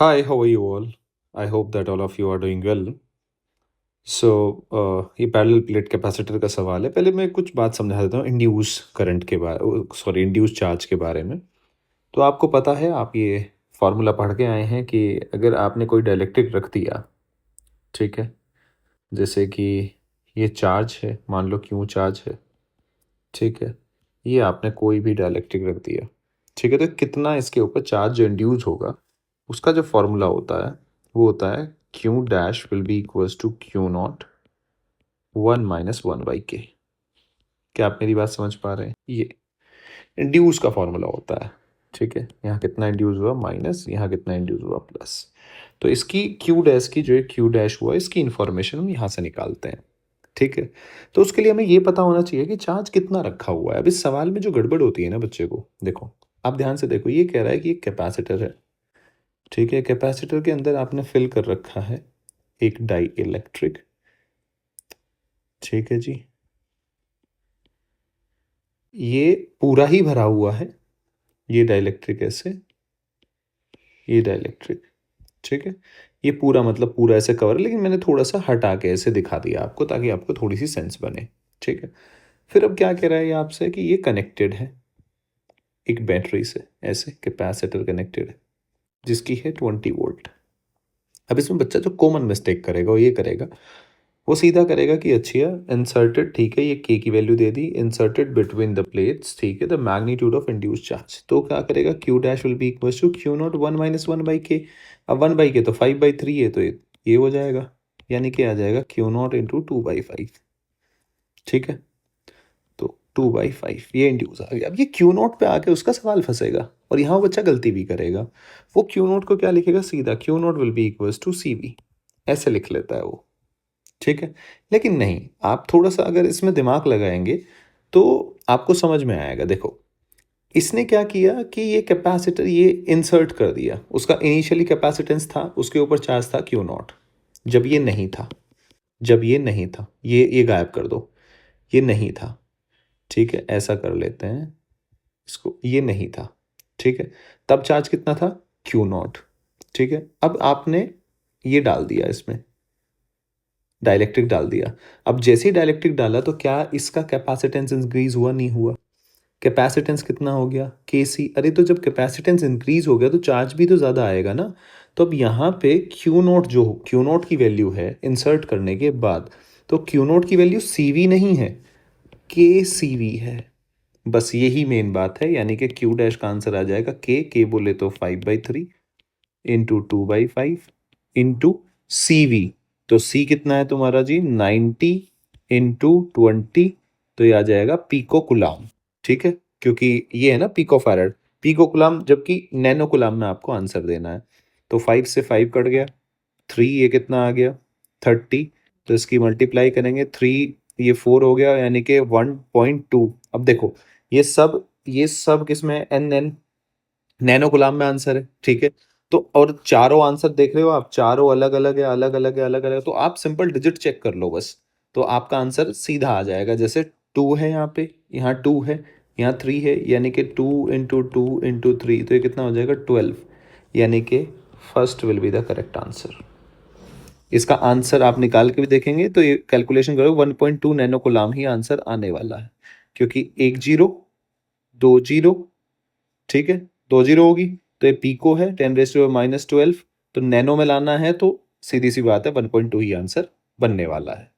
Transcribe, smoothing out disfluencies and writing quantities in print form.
Hi, how are you all? I hope that all of you are doing well. सो ये parallel plate capacitor का सवाल है। पहले मैं कुछ बात समझा देता हूँ इंड्यूस करंट के बारे सॉरी इंड्यूस चार्ज के बारे में। तो आपको पता है, आप ये फार्मूला पढ़ के आए हैं कि अगर आपने कोई डाइलेक्ट्रिक रख दिया, ठीक है, जैसे कि ये चार्ज है, मान लो क्यू चार्ज है, ठीक है, ये आपने कोई भी डाइलेक्ट्रिक रख दिया, ठीक है, तो कितना इसके ऊपर चार्ज जो इंड्यूस होगा, उसका जो फॉर्मूला होता है वो होता है q dash will be equals to q not 1 - 1/k। क्या आप मेरी बात समझ पा रहे हैं? ये इंड्यूस का फॉर्मूला होता है, ठीक है, यहाँ कितना इंड्यूस हुआ माइनस, यहाँ कितना इंड्यूस हुआ प्लस। तो इसकी क्यू डैश की जो क्यू डैश हुआ, इसकी इंफॉर्मेशन हम यहाँ से निकालते हैं, ठीक है। तो उसके लिए हमें ये पता होना चाहिए कि चार्ज कितना रखा हुआ है। अब इस सवाल में जो गड़बड़ होती है ना बच्चे को, देखो आप ध्यान से देखो, ये कह रहा है कि एक कैपेसिटर है, ठीक है, कैपेसिटर के अंदर आपने फिल कर रखा है एक डाई इलेक्ट्रिक, ठीक है जी, ये पूरा ही भरा हुआ है, ये डाइलेक्ट्रिक ऐसे, ये डाइलेक्ट्रिक, ठीक है, ये पूरा मतलब पूरा ऐसे कवर, लेकिन मैंने थोड़ा सा हटा के ऐसे दिखा दिया आपको ताकि आपको थोड़ी सी सेंस बने, ठीक है। फिर अब क्या कह रहा है ये आपसे कि ये कनेक्टेड है एक बैटरी से, ऐसे कैपेसिटर कनेक्टेड है जिसकी है 20 वोल्ट। अब इसमें बच्चा जो कॉमन मिस्टेक करेगा वो ये करेगा, वो सीधा करेगा कि अच्छा इंसर्टेड, ठीक है, ये के की वैल्यू दे दी, इंसर्टेड बिटवीन द प्लेट्स, ठीक है, the magnitude of induce charge. तो क्या करेगा, q dash will be equal to q not 1 - 1/k। अब 1/k तो 5/3 है, तो ये हो जाएगा, यानी कि आ जाएगा क्यू नॉट इंटू 2/5, ठीक है। तो 2/5 ये इंड्यूस आ गया। अब ये क्यू नॉट पे आके उसका सवाल फंसेगा और यहाँ वो बच्चा गलती भी करेगा। वो क्यू नॉट को क्या लिखेगा, सीधा q not will be equal to c v, ऐसे लिख लेता है वो, ठीक है। लेकिन नहीं, आप थोड़ा सा अगर इसमें दिमाग लगाएंगे तो आपको समझ में आएगा। देखो इसने क्या किया कि ये कैपेसिटर ये इंसर्ट कर दिया, उसका इनिशियली कैपेसिटेंस था, उसके ऊपर चार्ज था क्यू नॉट, जब ये नहीं था, जब ये नहीं था, ये गायब कर दो, ये नहीं था, ठीक है, ऐसा कर लेते हैं इसको, ये नहीं था, ठीक है। तब चार्ज कितना था, क्यू नॉट, ठीक है। अब आपने ये डाल दिया, इसमें डाइलेक्ट्रिक डाल दिया। अब जैसे ही डाइलेक्ट्रिक डाला तो क्या इसका कैपेसिटेंस इंक्रीज हुआ, नहीं हुआ? कैपेसिटेंस कितना हो गया, के सी। अरे तो जब कैपेसिटेंस इंक्रीज हो गया तो चार्ज भी तो ज़्यादा आएगा ना। तो अब यहाँ पे क्यू नोट, जो क्यू नोट की वैल्यू है इंसर्ट करने के बाद, तो क्यू नोट की वैल्यू सी वी नहीं है, के सी वी है। बस यही मेन बात है, यानी कि क्यू डैश का आंसर आ जाएगा के बोले तो 5/3 इंटू 2/5 इंटू सी वी। तो सी कितना है तुम्हारा जी, 90 इंटू 20, तो ये आ जाएगा पीको कुलाम, ठीक है, क्योंकि ये है ना पिको फैरड, पिको कुलाम, जबकि नैनो कुलाम में आपको आंसर देना है। तो 5 से 5 कट गया, 3 ये कितना आ गया 30, तो इसकी मल्टीप्लाई करेंगे 3, ये 4 हो गया, यानी कि 1.2। अब देखो ये सब किसमें है, एन एन, नैनो गुलाम में आंसर है, ठीक है। तो और चारों आंसर देख रहे हो आप, चारों अलग अलग है, अलग अलग है, अलग अलग, तो आप सिंपल डिजिट चेक कर लो बस, तो आपका आंसर सीधा आ जाएगा। जैसे 2 है यहाँ पे, यहाँ 2 है, यहाँ 3 है, यानी कि 2 × 2 × 3, तो ये कितना हो जाएगा 12, यानी कि first will be the correct answer. इसका आंसर आप निकाल के भी देखेंगे तो ये कैलकुलेशन करो, 1.2 नैनो कूलम ही आंसर आने वाला है, क्योंकि 1 0 2 0, ठीक है, 2 0 होगी तो ये पीको है 10⁻⁻12, तो नैनो में लाना है तो सीधी सी बात है 1.2 ही आंसर बनने वाला है।